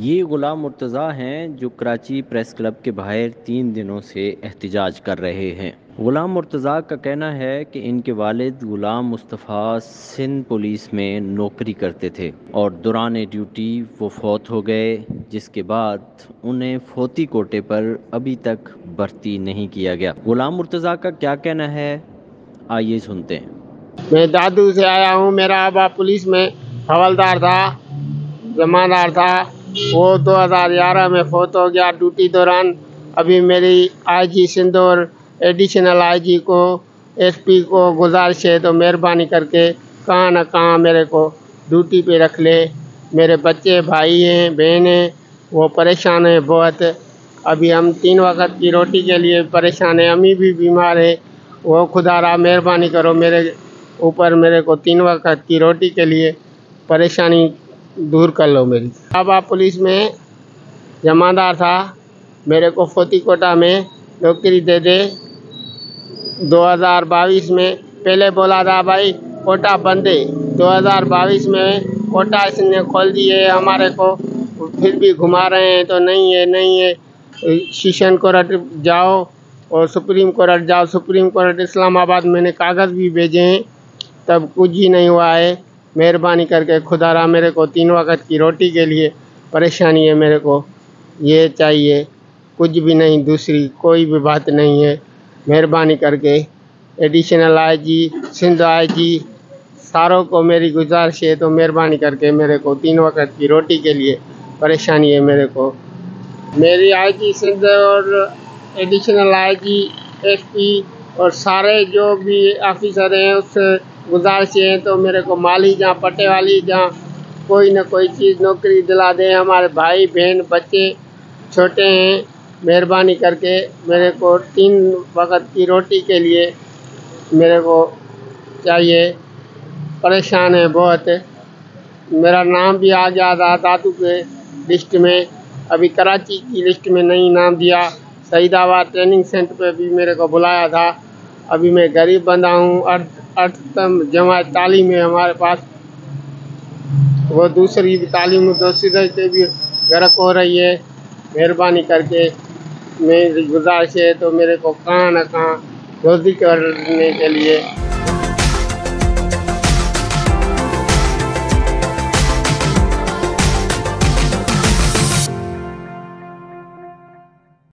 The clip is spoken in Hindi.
ये गुलाम मुर्तज़ा हैं जो कराची प्रेस क्लब के बाहर 3 दिनों से एहतजाज कर रहे हैं। गुलाम मुर्तज़ा का कहना है कि इनके वालिद गुलाम मुस्तफ़ा सिंध पुलिस में नौकरी करते थे और दौरान ड्यूटी वो फौत हो गए, जिसके बाद उन्हें फौती कोटे पर अभी तक भर्ती नहीं किया गया। गुलाम मुर्तज़ा का क्या कहना है, आइए सुनते हैं। मैं दादू से आया हूँ। मेरा अब्बा पुलिस में हवलदार था, जमादार था। वो 2011 में फौत हो गया ड्यूटी दौरान। अभी मेरी आईजी सिंध और एडिशनल आईजी को, एसपी को गुजारिश है तो मेहरबानी करके कहाँ न कहाँ मेरे को ड्यूटी पे रख ले। मेरे बच्चे, भाई हैं, बहन हैं, वो परेशान हैं बहुत। अभी हम 3 वक्त की रोटी के लिए परेशान हैं। अम्मी भी बीमार है। वो खुदारा मेहरबानी करो मेरे ऊपर, मेरे को 3 वक्त की रोटी के लिए परेशानी दूर कर लो मेरी। बाबा पुलिस में जमादार था, मेरे को फोती कोटा में नौकरी दे दे। 2022 में पहले बोला था भाई कोटा बंद है, 2022 में कोटा इसने खोल दिए हमारे को, फिर भी घुमा रहे हैं तो नहीं है नहीं है। सेशन कोर्ट जाओ और सुप्रीम कोर्ट जाओ। सुप्रीम कोर्ट इस्लामाबाद मैंने कागज़ भी भेजे हैं, तब कुछ ही नहीं हुआ है। मेहरबानी करके खुदारा मेरे को 3 वक्त की रोटी के लिए परेशानी है। मेरे को ये चाहिए, कुछ भी नहीं, दूसरी कोई भी बात नहीं है। मेहरबानी करके एडिशनल आईजी, सिंध आईजी, सारों को मेरी गुजारिश है तो मेहरबानी करके मेरे को 3 वक्त की रोटी के लिए परेशानी है। मेरे को मेरी आईजी सिंध और एडिशनल आईजी, एसपी और सारे जो भी ऑफिसर हैं उससे गुजारिश है तो मेरे को माली जहाँ पट्टे वाली जहाँ कोई ना कोई चीज़ नौकरी दिला दे। हमारे भाई बहन बच्चे छोटे हैं, मेहरबानी करके मेरे को 3 वक्त की रोटी के लिए मेरे को चाहिए। परेशान है बहुत। मेरा नाम भी आ गया था दादू के लिस्ट में, अभी कराची की लिस्ट में नहीं नाम दिया। सईदाबाद ट्रेनिंग सेंटर पे भी मेरे को बुलाया था। अभी मैं गरीब बंदा हूँ। अर्थतम जमात तालीम है हमारे पास, वो दूसरी भी तालीम दूसरी से भी गर्क हो रही है। मेहरबानी करके मेरी गुजारिश है तो मेरे को कहाँ न कहाँ रोज़ी करने के लिए